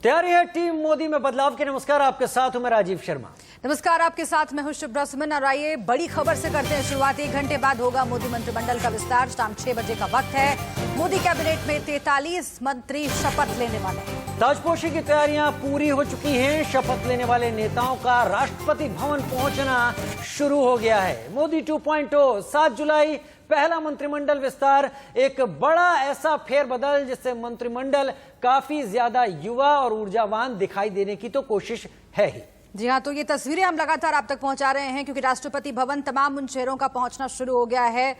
तैयारी है टीम मोदी में बदलाव के। नमस्कार, आपके साथ हूं मैं राजीव शर्मा। नमस्कार, आपके साथ मैं हूं शुभ्रा सुमन। और आइए बड़ी खबर से करते हैं शुरुआत। 1 घंटे बाद होगा मोदी मंत्रिमंडल का विस्तार। शाम 6 बजे का वक्त है। मोदी कैबिनेट में 43 मंत्री शपथ लेने वाले हैं। ताजपोशी की तैयारियां पूरी हो चुकी हैं। शपथ लेने वाले नेताओं का राष्ट्रपति भवन पहुंचना शुरू हो गया है। मोदी 2.0 7 जुलाई पहला मंत्रिमंडल विस्तार, एक बड़ा ऐसा फेरबदल जिससे मंत्रिमंडल काफी ज्यादा युवा और ऊर्जावान दिखाई देने की तो कोशिश है ही। जी हाँ, तो ये तस्वीरें हम लगातार आप तक पहुंचा रहे हैं क्योंकि राष्ट्रपति भवन तमाम उन शहरों का पहुंचना शुरू हो गया है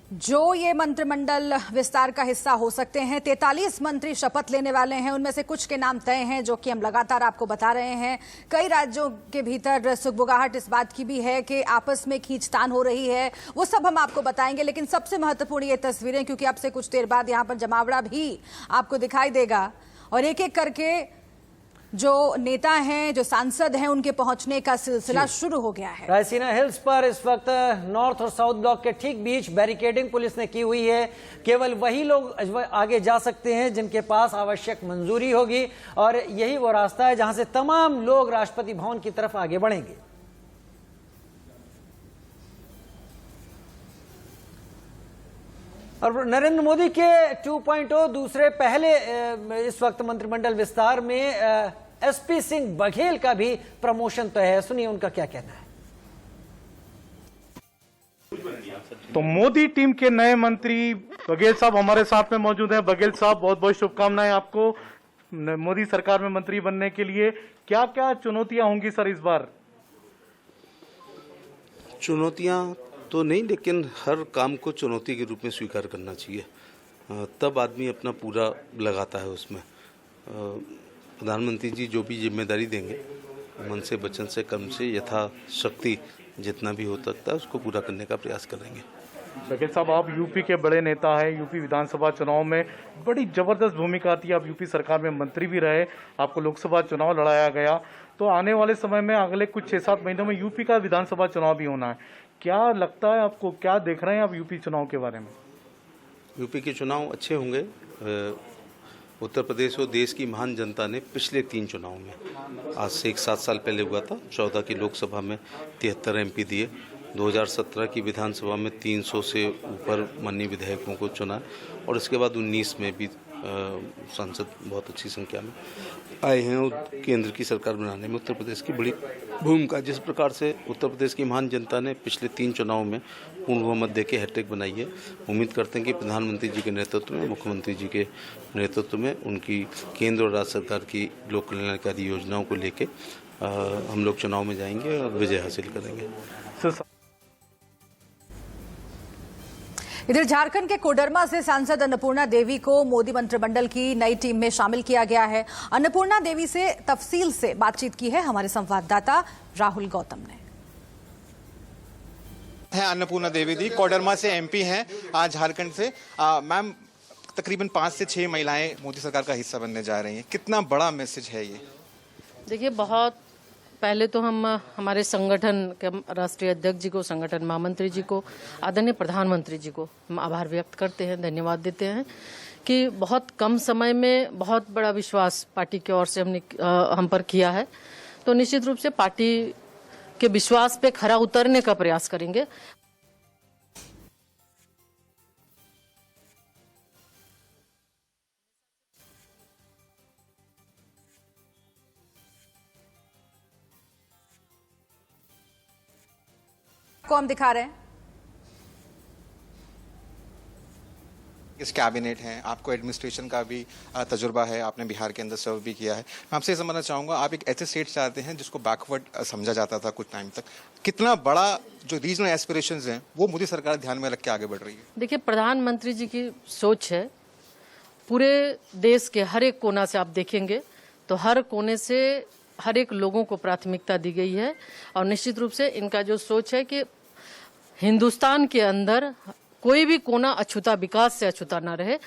जो ये मंत्रिमंडल विस्तार का हिस्सा हो सकते हैं। 43 मंत्री शपथ लेने वाले हैं। उनमें से कुछ के नाम तय हैं जो कि हम लगातार आपको बता रहे हैं। कई राज्यों के भीतर सुगबुगाहट इस बात की भी है कि आपस में खींचतान हो रही है, वो सब हम आपको बताएंगे। लेकिन सबसे महत्वपूर्ण ये तस्वीरें, क्योंकि अब से कुछ देर बाद यहाँ पर जमावड़ा भी आपको दिखाई देगा और एक एक करके जो नेता हैं, जो सांसद हैं, उनके पहुंचने का सिलसिला शुरू हो गया है। रायसीना हिल्स पर इस वक्त नॉर्थ और साउथ ब्लॉक के ठीक बीच बैरिकेडिंग पुलिस ने की हुई है। केवल वही लोग आगे जा सकते हैं जिनके पास आवश्यक मंजूरी होगी और यही वो रास्ता है जहां से तमाम लोग राष्ट्रपति भवन की तरफ आगे बढ़ेंगे। और नरेंद्र मोदी के 2.0 दूसरे पहले इस वक्त मंत्रिमंडल विस्तार में एसपी सिंह बघेल का भी प्रमोशन तो है। सुनिए उनका क्या कहना है। तो मोदी टीम के नए मंत्री बघेल साहब हमारे साथ में मौजूद हैं। बघेल साहब, बहुत बहुत शुभकामनाएं आपको मोदी सरकार में मंत्री बनने के लिए। क्या क्या चुनौतियां होंगी सर इस बार? चुनौतियां तो नहीं, लेकिन हर काम को चुनौती के रूप में स्वीकार करना चाहिए, तब आदमी अपना पूरा लगाता है उसमें। प्रधानमंत्री जी जो भी जिम्मेदारी देंगे, मन से वचन से कर्म से यथाशक्ति जितना भी हो सकता है उसको पूरा करने का प्रयास करेंगे। बघेल साहब, आप यूपी के बड़े नेता हैं। यूपी विधानसभा चुनाव में बड़ी जबरदस्त भूमिका आती है। आप यूपी सरकार में मंत्री भी रहे, आपको लोकसभा चुनाव लड़ाया गया। तो आने वाले समय में अगले कुछ 6-7 महीनों में यूपी का विधानसभा चुनाव भी होना है। क्या लगता है आपको, क्या देख रहे हैं आप यूपी चुनाव के बारे में? यूपी के चुनाव अच्छे होंगे। उत्तर प्रदेश और देश की महान जनता ने पिछले 3 चुनाव में, आज से 7 साल पहले हुआ था 14 की लोकसभा में 73 MP दिए, 2017 की विधानसभा में 300 से ऊपर माननीय विधायकों को चुना और इसके बाद 19 में भी सांसद बहुत अच्छी संख्या में आए हैं। और केंद्र की सरकार बनाने में उत्तर प्रदेश की बड़ी भूमिका। जिस प्रकार से उत्तर प्रदेश की महान जनता ने पिछले 3 चुनाव में पूर्ण बहुमत देके हैट्रिक बनाई है, उम्मीद करते हैं कि प्रधानमंत्री जी के नेतृत्व में, मुख्यमंत्री जी के नेतृत्व में, उनकी केंद्र और राज्य सरकार की लोक कल्याणकारी योजनाओं को लेके हम लोग चुनाव में जाएंगे और विजय हासिल करेंगे। इधर झारखंड के कोडरमा से सांसद अन्नपूर्णा देवी को मोदी मंत्रिमंडल की नई टीम में शामिल किया गया है। अन्नपूर्णा देवी से तफसील से बातचीत की है हमारे संवाददाता राहुल गौतम ने। अन्नपूर्णा देवी जी कोडरमा से MP हैं झारखंड से। मैम, तकरीबन 5 से 6 महिलाएं मोदी सरकार का हिस्सा बनने जा रही हैं। कितना बड़ा मैसेज है ये? देखिए, बहुत पहले तो हम हमारे संगठन के राष्ट्रीय अध्यक्ष जी को, संगठन महामंत्री जी को, आदरणीय प्रधानमंत्री जी को हम आभार व्यक्त करते हैं, धन्यवाद देते हैं कि बहुत कम समय में बहुत बड़ा विश्वास पार्टी की ओर से हम पर किया है। तो निश्चित रूप से पार्टी के विश्वास पे खरा उतरने का प्रयास करेंगे। को हम दिखा रहे हैं इस कैबिनेट है, आपको एडमिनिस्ट्रेशन का भी तजुर्बा है, आपने बिहार के अंदर सर्व भी किया है। मैं आपसे ये समझना चाहूँगा, आप एक ऐसे स्टेट चाहते हैं जिसको बैकवर्ड समझा जाता था कुछ टाइम तक। कितना बड़ा जो रीजनल एस्पिरेशंस हैं वो मोदी सरकार ध्यान में रख के आगे बढ़ रही है? देखिए, प्रधानमंत्री जी की सोच है, पूरे देश के हर एक कोना से आप देखेंगे तो हर कोने से हर एक लोगों को प्राथमिकता दी गई है। और निश्चित रूप से इनका जो सोच है कि हिंदुस्तान के अंदर कोई भी कोना अछूता, विकास से अछूता ना रहे,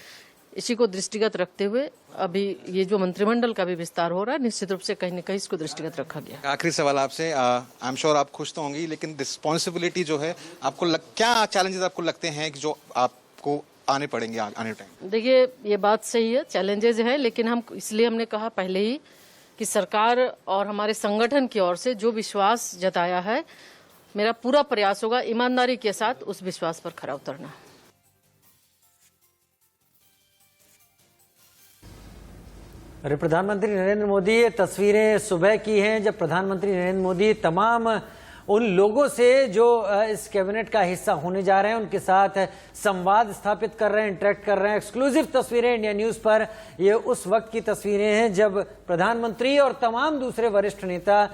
इसी को दृष्टिगत रखते हुए अभी ये जो मंत्रिमंडल का भी विस्तार हो रहा है, निश्चित रूप से कहीं न कहीं इसको दृष्टिगत रखा गया। आखिरी सवाल आपसे, आई एम श्योर आप खुश तो होंगी, लेकिन रिस्पॉन्सिबिलिटी जो है आपको क्या चैलेंजेस आपको लगते हैं कि जो आपको आने पड़ेंगे आने टाइम? देखिए, ये बात सही है, चैलेंजेस है, लेकिन हमने कहा पहले ही कि सरकार और हमारे संगठन की ओर से जो विश्वास जताया है, मेरा पूरा प्रयास होगा ईमानदारी के साथ उस विश्वास पर खरा उतरना। अरे प्रधानमंत्री नरेंद्र मोदी, ये तस्वीरें सुबह की हैं जब प्रधानमंत्री नरेंद्र मोदी तमाम उन लोगों से जो इस कैबिनेट का हिस्सा होने जा रहे हैं उनके साथ संवाद स्थापित कर रहे हैं, इंटरेक्ट कर रहे हैं। एक्सक्लूसिव तस्वीरें इंडिया न्यूज पर। ये उस वक्त की तस्वीरें हैं जब प्रधानमंत्री और तमाम दूसरे वरिष्ठ नेता,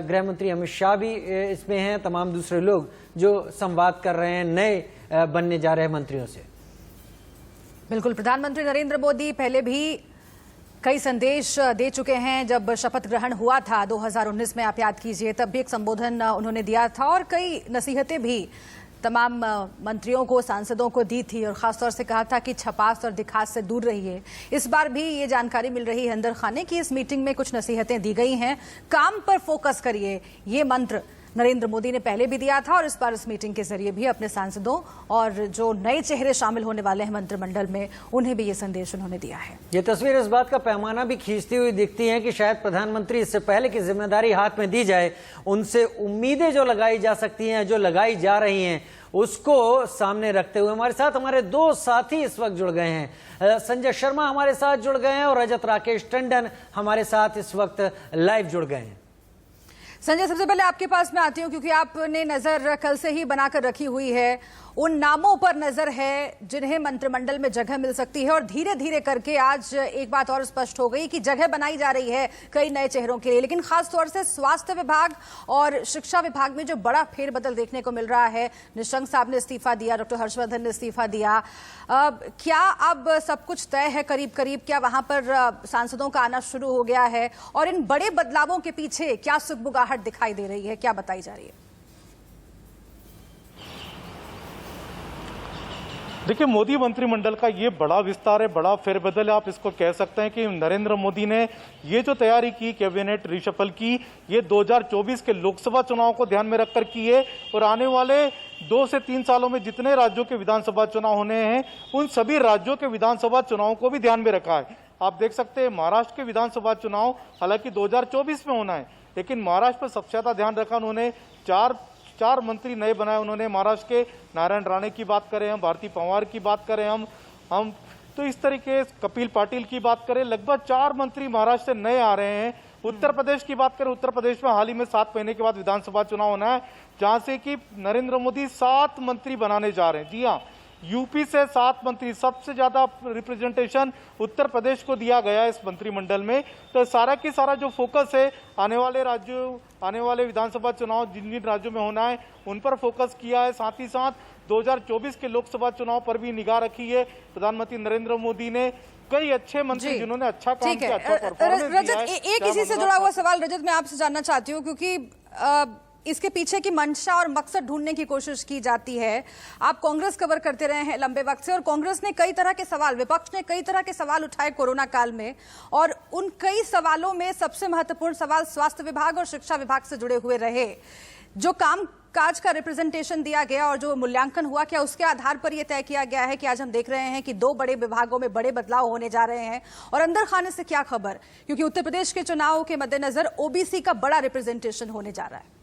गृह मंत्री अमित शाह भी इसमें हैं, तमाम दूसरे लोग जो संवाद कर रहे हैं नए बनने जा रहे मंत्रियों से। बिल्कुल, प्रधानमंत्री नरेंद्र मोदी पहले भी कई संदेश दे चुके हैं। जब शपथ ग्रहण हुआ था 2019 में, आप याद कीजिए, तब भी एक संबोधन उन्होंने दिया था और कई नसीहतें भी तमाम मंत्रियों को, सांसदों को दी थी और खासतौर से कहा था कि छपास और दिखास से दूर रहिए। इस बार भी ये जानकारी मिल रही है अंदर खाने की इस मीटिंग में कुछ नसीहतें दी गई हैं। काम पर फोकस करिए, ये मंत्र नरेंद्र मोदी ने पहले भी दिया था और इस बार इस मीटिंग के जरिए भी अपने सांसदों और जो नए चेहरे शामिल होने वाले हैं मंत्रिमंडल में, उन्हें भी ये संदेश उन्होंने दिया है। ये तस्वीर इस बात का पैमाना भी खींचती हुई दिखती है कि शायद प्रधानमंत्री इससे पहले की जिम्मेदारी हाथ में दी जाए, उनसे उम्मीदें जो लगाई जा सकती हैं, जो लगाई जा रही हैं, उसको सामने रखते हुए हमारे साथ हमारे दो साथी इस वक्त जुड़ गए हैं। संजय शर्मा हमारे साथ जुड़ गए हैं और रजत राकेश टंडन हमारे साथ इस वक्त लाइव जुड़ गए हैं। संजय, सबसे पहले आपके पास मैं आती हूं क्योंकि आपने नजर कल से ही बनाकर रखी हुई है, उन नामों पर नजर है जिन्हें मंत्रिमंडल में जगह मिल सकती है और धीरे धीरे करके आज एक बात और स्पष्ट हो गई कि जगह बनाई जा रही है कई नए चेहरों के लिए। लेकिन खासतौर से स्वास्थ्य विभाग और शिक्षा विभाग में जो बड़ा फेरबदल देखने को मिल रहा है, निशंक साहब ने इस्तीफा दिया, डॉक्टर हर्षवर्धन ने इस्तीफा दिया, क्या अब सब कुछ तय है करीब करीब? क्या वहां पर सांसदों का आना शुरू हो गया है और इन बड़े बदलावों के पीछे क्या सुगबुगाहट दिखाई दे रही है, क्या बताई जा रही है? देखिए, मोदी मंत्रिमंडल का ये बड़ा विस्तार है, बड़ा फेरबदल है। आप इसको कह सकते हैं कि नरेंद्र मोदी ने ये जो तैयारी की, कैबिनेट रिशफल की, ये 2024 के लोकसभा चुनाव को ध्यान में रखकर की है और आने वाले 2 से 3 सालों में जितने राज्यों के विधानसभा चुनाव होने हैं, उन सभी राज्यों के विधानसभा चुनाव को भी ध्यान में रखा है। आप देख सकते हैं महाराष्ट्र के विधानसभा चुनाव हालांकि 2024 में होना है, लेकिन महाराष्ट्र पर सबसे ज्यादा ध्यान रखा उन्होंने। चार मंत्री नए बनाए उन्होंने। महाराष्ट्र के नारायण राणे की बात करें हम, भारती पवार की बात करें हम तो इस तरीके कपिल पाटिल की बात करें, लगभग 4 मंत्री महाराष्ट्र से नए आ रहे हैं। उत्तर प्रदेश की बात करें, उत्तर प्रदेश में हाल ही में 7 महीने के बाद विधानसभा चुनाव होना है, जहां से कि नरेंद्र मोदी 7 मंत्री बनाने जा रहे हैं। जी हाँ, यूपी से 7 मंत्री, सबसे ज्यादा रिप्रेजेंटेशन उत्तर प्रदेश को दिया गया इस मंत्रिमंडल में। तो सारा की सारा जो फोकस है आने वाले राज्यों, आने वाले विधानसभा चुनाव जिन जिन राज्यों में होना है उन पर फोकस किया है। साथ ही साथ 2024 के लोकसभा चुनाव पर भी निगाह रखी है। प्रधानमंत्री नरेंद्र मोदी ने कई अच्छे मंत्री जिन्होंने अच्छा काम किया, अच्छा परफॉर्मेंस दिया है। रजत, एक इसी से जुड़ा हुआ सवाल रजत मैं आपसे जानना चाहती हूँ, क्योंकि इसके पीछे की मंशा और मकसद ढूंढने की कोशिश की जाती है। आप कांग्रेस कवर करते रहे हैं लंबे वक्त से और कांग्रेस ने कई तरह के सवाल, विपक्ष ने कई तरह के सवाल उठाए कोरोना काल में, और उन कई सवालों में सबसे महत्वपूर्ण सवाल स्वास्थ्य विभाग और शिक्षा विभाग से जुड़े हुए रहे। जो काम काज का रिप्रेजेंटेशन दिया गया और जो मूल्यांकन हुआ, क्या उसके आधार पर यह तय किया गया है कि आज हम देख रहे हैं कि 2 बड़े विभागों में बड़े बदलाव होने जा रहे हैं? और अंदर खाने से क्या खबर, क्योंकि उत्तर प्रदेश के चुनाव के मद्देनजर ओबीसी का बड़ा रिप्रेजेंटेशन होने जा रहा है।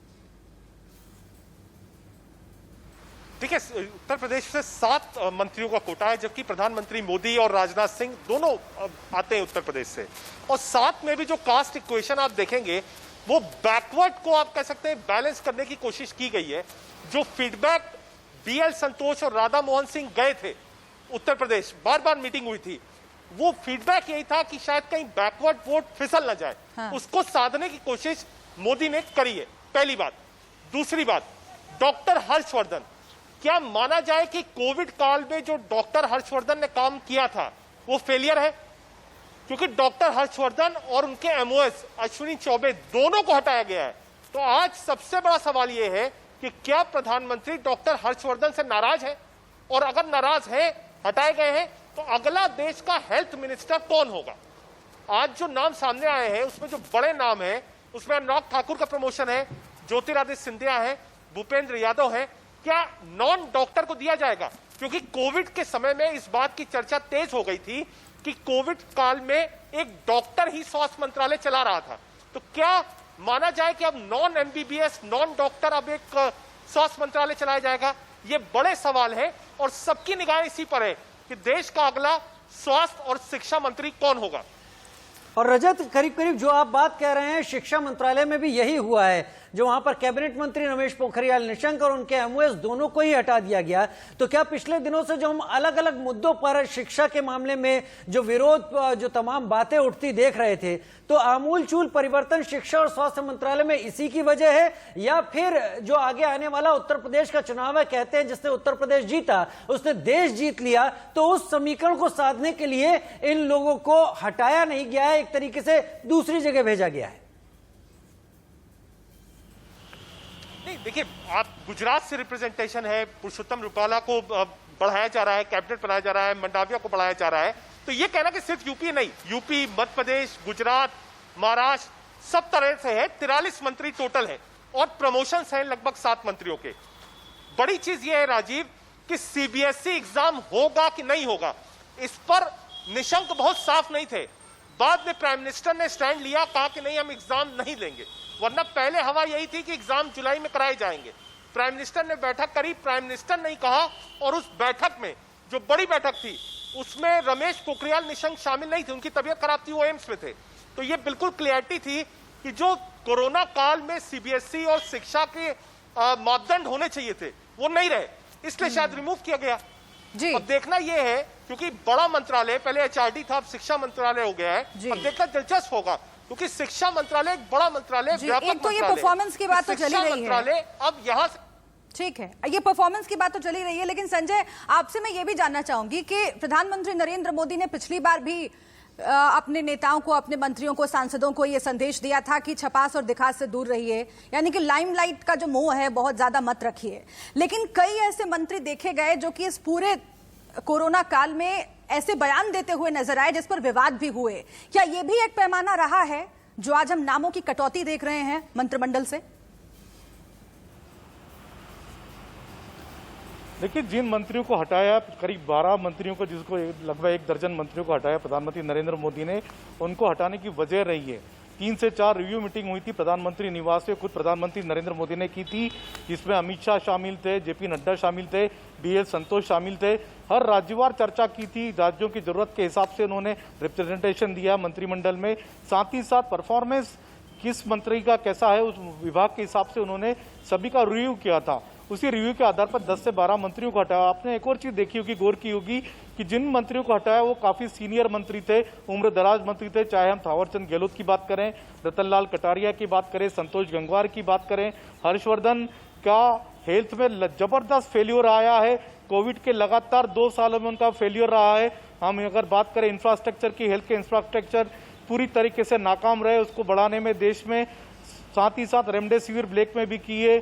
देखिए, उत्तर प्रदेश से 7 मंत्रियों का कोटा है, जबकि प्रधानमंत्री मोदी और राजनाथ सिंह दोनों आते हैं उत्तर प्रदेश से। और 7 में भी जो कास्ट इक्वेशन आप देखेंगे, वो बैकवर्ड को आप कह सकते हैं बैलेंस करने की कोशिश की गई है। जो फीडबैक BL संतोष और राधा मोहन सिंह गए थे उत्तर प्रदेश, बार बार मीटिंग हुई थी, वो फीडबैक यही था कि शायद कहीं बैकवर्ड वोट फिसल न जाए। हाँ। उसको साधने की कोशिश मोदी ने करी है, पहली बात। दूसरी बात, डॉक्टर हर्षवर्धन, क्या माना जाए कि कोविड काल में जो डॉक्टर हर्षवर्धन ने काम किया था वो फेलियर है? क्योंकि डॉक्टर हर्षवर्धन और उनके MOS अश्विनी चौबे दोनों को हटाया गया है। तो आज सबसे बड़ा सवाल यह है कि क्या प्रधानमंत्री डॉक्टर हर्षवर्धन से नाराज है, और अगर नाराज है, हटाए गए हैं, तो अगला देश का हेल्थ मिनिस्टर कौन होगा? आज जो नाम सामने आए हैं उसमें जो बड़े नाम है, उसमें अनुराग ठाकुर का प्रमोशन है, ज्योतिरादित्य सिंधिया है, भूपेंद्र यादव है। क्या नॉन डॉक्टर को दिया जाएगा? क्योंकि कोविड के समय में इस बात की चर्चा तेज हो गई थी कि कोविड काल में एक डॉक्टर ही स्वास्थ्य मंत्रालय चला रहा था। तो क्या माना जाए कि अब नॉन एमबीबीएस, नॉन डॉक्टर अब एक स्वास्थ्य मंत्रालय चलाया जाएगा? ये बड़े सवाल है और सबकी निगाहें इसी पर है कि देश का अगला स्वास्थ्य और शिक्षा मंत्री कौन होगा। और रजत, करीब करीब जो आप बात कह रहे हैं, शिक्षा मंत्रालय में भी यही हुआ है, जो वहां पर कैबिनेट मंत्री रमेश पोखरियाल निशंक और उनके एमओएस दोनों को ही हटा दिया गया। तो क्या पिछले दिनों से जो हम अलग अलग मुद्दों पर शिक्षा के मामले में जो विरोध, जो तमाम बातें उठती देख रहे थे, तो आमूलचूल परिवर्तन शिक्षा और स्वास्थ्य मंत्रालय में इसी की वजह है, या फिर जो आगे आने वाला उत्तर प्रदेश का चुनाव है, कहते हैं जिसने उत्तर प्रदेश जीता उसने देश जीत लिया, तो उस समीकरण को साधने के लिए इन लोगों को हटाया नहीं गया है, एक तरीके से दूसरी जगह भेजा गया है? नहीं, देखिए, आप गुजरात से रिप्रेजेंटेशन है, पुरुषोत्तम रूपाला को बढ़ाया जा रहा है, कैबिनेट बनाया जा रहा है, मंडाविया को बढ़ाया जा रहा है, तो ये कहना कि सिर्फ यूपी नहीं, यूपी, मध्य प्रदेश, गुजरात, महाराष्ट्र, सब तरह से है। 43 मंत्री टोटल है और प्रमोशंस हैं लगभग 7 मंत्रियों के। बड़ी चीज ये है राजीव कि सीबीएसई एग्जाम होगा कि नहीं होगा, इस पर निशंक बहुत साफ नहीं थे। बाद में प्राइम मिनिस्टर ने स्टैंड लिया, कहा कि नहीं, हम एग्जाम नहीं लेंगे, वरना पहले हवा यही थी कि एग्जाम जुलाई में कराए जाएंगे। प्राइम मिनिस्टर ने बैठक करी, प्राइम मिनिस्टर ने कहा, और उस बैठक में जो बड़ी बैठक थी उसमें रमेश पोखरियाल निशंक शामिल नहीं थे, उनकी तबीयत खराब थी, वो एम्स में थे। तो ये बिल्कुल क्लियरिटी थी कि जो कोरोना काल में सीबीएसई और शिक्षा के मापदंड होने चाहिए थे वो नहीं रहे, इसलिए शायद रिमूव किया गया जी। अब देखना यह है, क्योंकि बड़ा मंत्रालय, पहले एचआरडी था, अब शिक्षा मंत्रालय हो गया है, अब देखना दिलचस्प होगा, क्योंकि शिक्षा मंत्रालय एक बड़ा मंत्रालय, व्यापक एक तो ये परफॉर्मेंस की बात तो चली रही है, अब यहाँ ठीक है, ये परफॉर्मेंस की बात तो चली रही है, लेकिन संजय, आपसे मैं ये भी जानना चाहूंगी कि प्रधानमंत्री नरेंद्र मोदी ने पिछली बार भी अपने नेताओं को, अपने मंत्रियों को, सांसदों को ये संदेश दिया था कि छपास और दिखास से दूर रहिए, यानी कि लाइमलाइट का जो मोह है बहुत ज्यादा मत रखिए। लेकिन कई ऐसे मंत्री देखे गए जो कि इस पूरे कोरोना काल में ऐसे बयान देते हुए नजर आए जिस पर विवाद भी हुए। क्या ये भी एक पैमाना रहा है जो आज हम नामों की कटौती देख रहे हैं मंत्रिमंडल से? देखिए, जिन मंत्रियों को हटाया, करीब 12 मंत्रियों को, जिसको लगभग 1 दर्जन मंत्रियों को हटाया प्रधानमंत्री नरेंद्र मोदी ने, उनको हटाने की वजह रही है 3 से 4 रिव्यू मीटिंग हुई थी प्रधानमंत्री निवास से, खुद प्रधानमंत्री नरेंद्र मोदी ने की थी, जिसमें अमित शाह शामिल थे, जेपी नड्डा शामिल थे, बीएल संतोष शामिल थे। हर राज्यवार चर्चा की थी, राज्यों की जरूरत के हिसाब से उन्होंने रिप्रेजेंटेशन दिया मंत्रिमंडल में, साथ ही साथ परफॉर्मेंस किस मंत्री का कैसा है उस विभाग के हिसाब से उन्होंने सभी का रिव्यू किया था। उसी रिव्यू के आधार पर 10 से 12 मंत्रियों को हटाया। आपने एक और चीज देखी होगी, गौर की होगी कि जिन मंत्रियों को हटाया वो काफी सीनियर मंत्री थे, उम्र दराज मंत्री थे, चाहे हम थावरचंद गहलोत की बात करें, रतनलाल कटारिया की बात करें, संतोष गंगवार की बात करें, हर्षवर्धन का हेल्थ में जबरदस्त फेल्योर आया है, कोविड के लगातार 2 सालों में उनका फेल्योर रहा है। हम अगर बात करें इंफ्रास्ट्रक्चर की, हेल्थ के इंफ्रास्ट्रक्चर पूरी तरीके से नाकाम रहे उसको बढ़ाने में देश में, साथ ही साथ रेमडेसिविर ब्लैक में भी किए,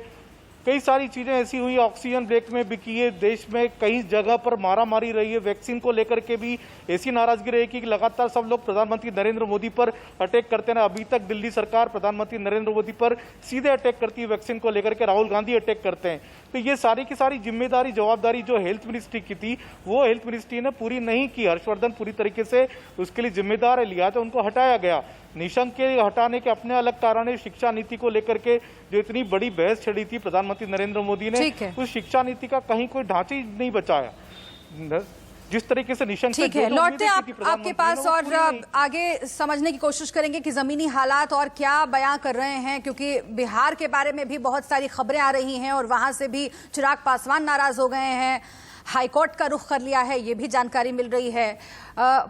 कई सारी चीजें ऐसी हुई, ऑक्सीजन ब्लैक में भी किए, देश में कई जगह पर मारामारी रही है, वैक्सीन को लेकर के भी ऐसी नाराजगी रही कि लगातार सब लोग प्रधानमंत्री नरेंद्र मोदी पर अटैक करते हैं। अभी तक दिल्ली सरकार प्रधानमंत्री नरेंद्र मोदी पर सीधे अटैक करती है, वैक्सीन को लेकर के राहुल गांधी अटैक करते हैं। तो ये सारी की सारी जिम्मेदारी, जवाबदारी जो हेल्थ मिनिस्ट्री की थी वो हेल्थ मिनिस्ट्री ने पूरी नहीं की। हर्षवर्धन पूरी तरीके से उसके लिए जिम्मेदार है, लिया तो उनको हटाया गया। निशंक के हटाने के अपने अलग कारण है। शिक्षा नीति को लेकर के जो इतनी बड़ी बहस छिड़ी थी प्रधानमंत्री नरेंद्र मोदी ने, उस शिक्षा नीति का कहीं कोई ढांचा ही नहीं बचाया। जिस तरीके से निशंक, ठीक है, लौटते आपके पास और आगे समझने की कोशिश करेंगे कि जमीनी हालात और क्या बयां कर रहे हैं, क्योंकि बिहार के बारे में भी बहुत सारी खबरें आ रही हैं और वहां से भी चिराग पासवान नाराज हो गए हैं, हाईकोर्ट का रुख कर लिया है, ये भी जानकारी मिल रही है।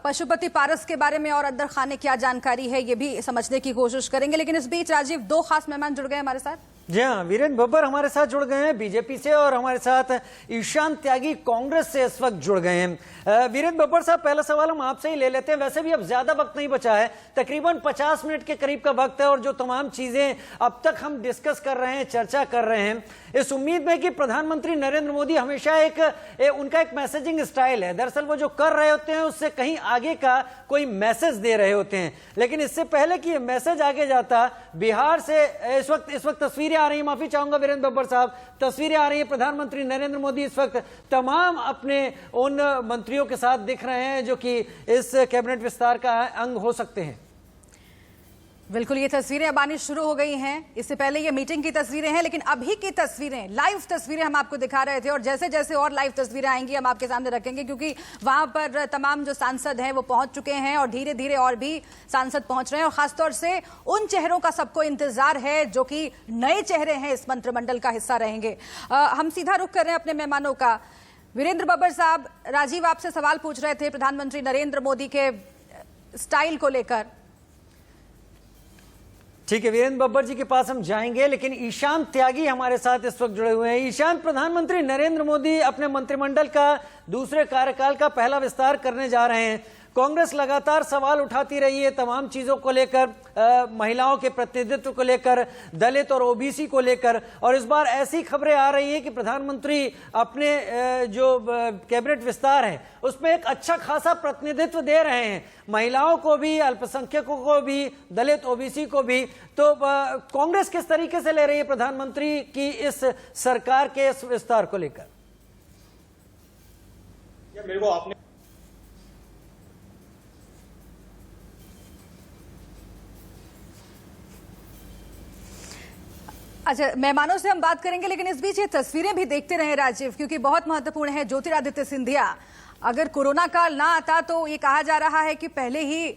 पशुपति पारस के बारे में और अंदर खाने क्या जानकारी है ये भी समझने की कोशिश करेंगे। लेकिन इस बीच राजीव, 2 खास मेहमान जुड़ गए हमारे साथ। जी हाँ, वीरेंद्र बब्बर हमारे साथ जुड़ गए हैं बीजेपी से, और हमारे साथ ईशान त्यागी कांग्रेस से इस वक्त जुड़ गए हैं। वीरेंद्र बब्बर साहब, पहला सवाल हम आपसे ही ले लेते हैं। वैसे भी अब ज्यादा वक्त नहीं बचा है, तकरीबन 50 मिनट के करीब का वक्त है, और जो तमाम चीजें अब तक हम डिस्कस कर रहे हैं, चर्चा कर रहे हैं, इस उम्मीद में कि प्रधानमंत्री नरेंद्र मोदी हमेशा उनका एक मैसेजिंग स्टाइल है, दरअसल वो जो कर रहे होते हैं उससे कहीं आगे का कोई मैसेज दे रहे होते हैं। लेकिन इससे पहले कि ये मैसेज आगे जाता, बिहार से इस वक्त तस्वीरें आ रही हैं, माफी चाहूंगा वीरेंद्र बब्बर साहब, तस्वीरें आ रही हैं, प्रधानमंत्री नरेंद्र मोदी इस वक्त तमाम अपने उन मंत्रियों के साथ दिख रहे हैं जो कि इस कैबिनेट विस्तार का अंग हो सकते हैं। बिल्कुल, ये तस्वीरें अब आनी शुरू हो गई हैं। इससे पहले ये मीटिंग की तस्वीरें हैं, लेकिन अभी की तस्वीरें, लाइव तस्वीरें हम आपको दिखा रहे थे और जैसे जैसे और लाइव तस्वीरें आएंगी हम आपके सामने रखेंगे, क्योंकि वहां पर तमाम जो सांसद हैं वो पहुंच चुके हैं और धीरे धीरे और भी सांसद पहुंच रहे हैं और खासतौर से उन चेहरों का सबको इंतजार है जो कि नए चेहरे हैं, इस मंत्रिमंडल का हिस्सा रहेंगे। हम सीधा रुख कर रहे हैं अपने मेहमानों का। वीरेंद्र बब्बर साहब, राजीव आपसे सवाल पूछ रहे थे प्रधानमंत्री नरेंद्र मोदी के स्टाइल को लेकर। ठीक है, वीरेंद्र बब्बर जी के पास हम जाएंगे, लेकिन ईशान त्यागी हमारे साथ इस वक्त जुड़े हुए हैं। ईशान, प्रधानमंत्री नरेंद्र मोदी अपने मंत्रिमंडल का दूसरे कार्यकाल का पहला विस्तार करने जा रहे हैं। कांग्रेस लगातार सवाल उठाती रही है तमाम चीजों को लेकर, महिलाओं के प्रतिनिधित्व को लेकर, दलित और ओबीसी को लेकर, और इस बार ऐसी खबरें आ रही है कि प्रधानमंत्री अपने जो कैबिनेट विस्तार है उसमें एक अच्छा खासा प्रतिनिधित्व दे रहे हैं, महिलाओं को भी, अल्पसंख्यकों को भी, दलित ओबीसी को भी। तो कांग्रेस किस तरीके से ले रही है प्रधानमंत्री की इस सरकार के इस विस्तार को लेकर? मेरे को आपने अच्छा, मेहमानों से हम बात करेंगे, लेकिन इस बीच ये तस्वीरें भी देखते रहे राजीव, क्योंकि बहुत महत्वपूर्ण है। ज्योतिरादित्य सिंधिया, अगर कोरोना काल ना आता तो ये कहा जा रहा है कि पहले ही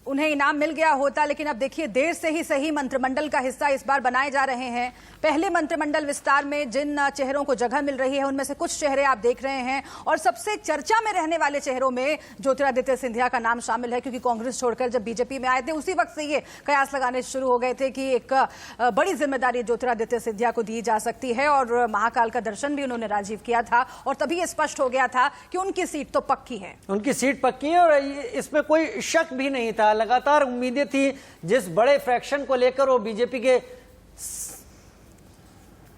उन्हें इनाम मिल गया होता, लेकिन अब देखिए देर से ही सही मंत्रिमंडल का हिस्सा इस बार बनाए जा रहे हैं। पहले मंत्रिमंडल विस्तार में जिन चेहरों को जगह मिल रही है उनमें से कुछ चेहरे आप देख रहे हैं, और सबसे चर्चा में रहने वाले चेहरों में ज्योतिरादित्य सिंधिया का नाम शामिल है, क्योंकि कांग्रेस छोड़कर जब बीजेपी में आए थे उसी वक्त से ये कयास लगाने शुरू हो गए थे कि एक बड़ी जिम्मेदारी ज्योतिरादित्य सिंधिया को दी जा सकती है, और महाकाल का दर्शन भी उन्होंने राजीव किया था और तभी ये स्पष्ट हो गया था कि उनकी सीट तो पक्की है। उनकी सीट पक्की है और इसमें कोई शक भी नहीं था। लगातार उम्मीदें थी जिस बड़े फ्रैक्शन को लेकर वो बीजेपी के।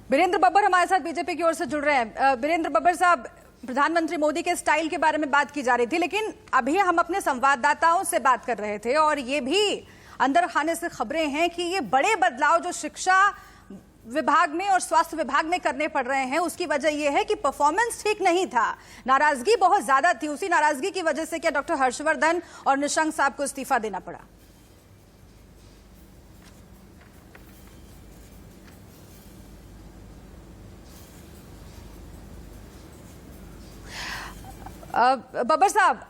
वीरेंद्र बब्बर हमारे साथ बीजेपी की ओर से जुड़ रहे हैं। वीरेंद्र बब्बर साहब, प्रधानमंत्री मोदी के स्टाइल के बारे में बात की जा रही थी, लेकिन अभी हम अपने संवाददाताओं से बात कर रहे थे और ये भी अंदर खाने से खबरें हैं कि ये बड़े बदलाव जो शिक्षा विभाग में और स्वास्थ्य विभाग में करने पड़ रहे हैं उसकी वजह यह है कि परफॉर्मेंस ठीक नहीं था, नाराजगी बहुत ज्यादा थी। उसी नाराजगी की वजह से क्या डॉक्टर हर्षवर्धन और निशंक साहब को इस्तीफा देना पड़ा? बब्बर साहब,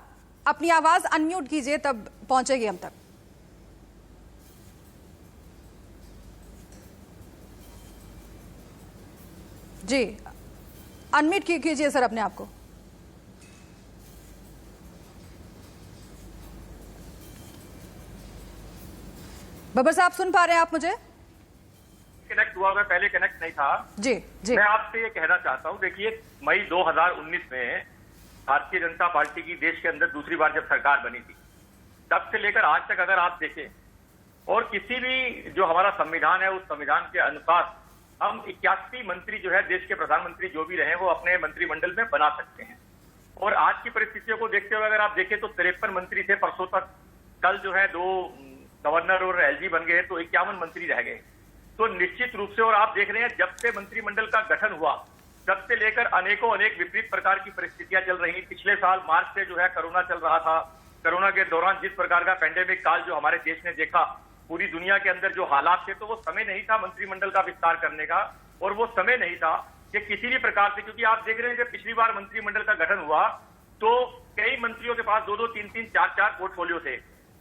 अपनी आवाज अनम्यूट कीजिए, तब पहुंचेगी हम तक। जी, अनम्यूट कीजिए सर अपने आप को। बब्बर साहब, सुन पा रहे हैं आप मुझे? कनेक्ट हुआ, मैं पहले कनेक्ट नहीं था। जी जी, मैं आपसे ये कहना चाहता हूँ, देखिए मई 2019 में भारतीय जनता पार्टी की देश के अंदर दूसरी बार जब सरकार बनी थी, तब से लेकर आज तक अगर आप देखें, और किसी भी जो हमारा संविधान है उस संविधान के अनुसार हम 81 मंत्री जो है देश के प्रधानमंत्री जो भी रहे वो अपने मंत्रिमंडल में बना सकते हैं। और आज की परिस्थितियों को देखते हुए अगर आप देखें तो 53 मंत्री थे परसों तक, कल जो है 2 गवर्नर और एलजी बन गए तो 51 मंत्री रह गए। तो निश्चित रूप से, और आप देख रहे हैं जब से मंत्रिमंडल का गठन हुआ तब से लेकर अनेक विपरीत प्रकार की परिस्थितियां चल रही। पिछले साल मार्च से जो है कोरोना चल रहा था, कोरोना के दौरान जिस प्रकार का पेंडेमिक काल जो हमारे देश ने देखा, पूरी दुनिया के अंदर जो हालात थे, तो वो समय नहीं था मंत्रिमंडल का विस्तार करने का, और वो समय नहीं था कि किसी भी प्रकार से, क्योंकि आप देख रहे हैं जब पिछली बार मंत्रिमंडल का गठन हुआ तो कई मंत्रियों के पास 2-2, 3-3, 4-4 पोर्टफोलियो थे,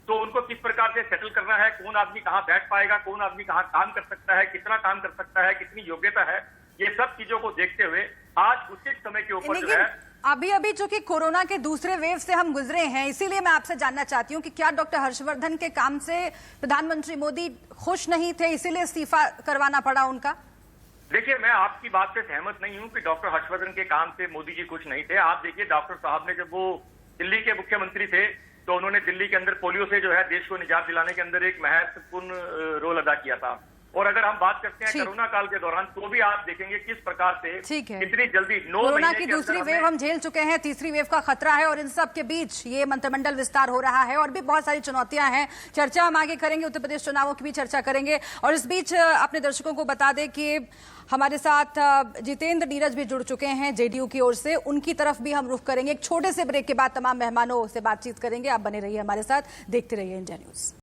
तो उनको किस प्रकार से सेटल करना है, कौन आदमी कहाँ बैठ पाएगा, कौन आदमी कहाँ काम कर सकता है, कितना काम कर सकता है, कितनी योग्यता है, ये सब चीजों को देखते हुए आज उचित समय के ऊपर जो है अभी चूंकि कोरोना के दूसरे वेव से हम गुजरे हैं, इसीलिए मैं आपसे जानना चाहती हूं कि क्या डॉक्टर हर्षवर्धन के काम से प्रधानमंत्री मोदी खुश नहीं थे, इसीलिए इस्तीफा करवाना पड़ा उनका? देखिए, मैं आपकी बात से सहमत नहीं हूं कि डॉक्टर हर्षवर्धन के काम से मोदी जी खुश नहीं थे। आप देखिए, डॉक्टर साहब ने जब वो दिल्ली के मुख्यमंत्री थे तो उन्होंने दिल्ली के अंदर पोलियो से जो है देश को निजात दिलाने के अंदर एक महत्वपूर्ण रोल अदा किया था। और अगर हम बात करते हैं ठीक। कोरोना काल के दौरान, तो भी आप देखेंगे किस प्रकार से ठीक है। कितनी जल्दी 9 कोरोना महीने की के दूसरी अंदर वेव हमने- हम झेल चुके हैं, तीसरी वेव का खतरा है और इन सब के बीच ये मंत्रिमंडल विस्तार हो रहा है और भी बहुत सारी चुनौतियां हैं। चर्चा हम आगे करेंगे, उत्तर प्रदेश चुनावों की भी चर्चा करेंगे और इस बीच अपने दर्शकों को बता दें कि हमारे साथ जितेंद्र नीरज भी जुड़ चुके हैं जेडीयू की ओर से, उनकी तरफ भी हम रुख करेंगे। एक छोटे से ब्रेक के बाद तमाम मेहमानों से बातचीत करेंगे। आप बने रहिए हमारे साथ, देखते रहिए इंडिया न्यूज।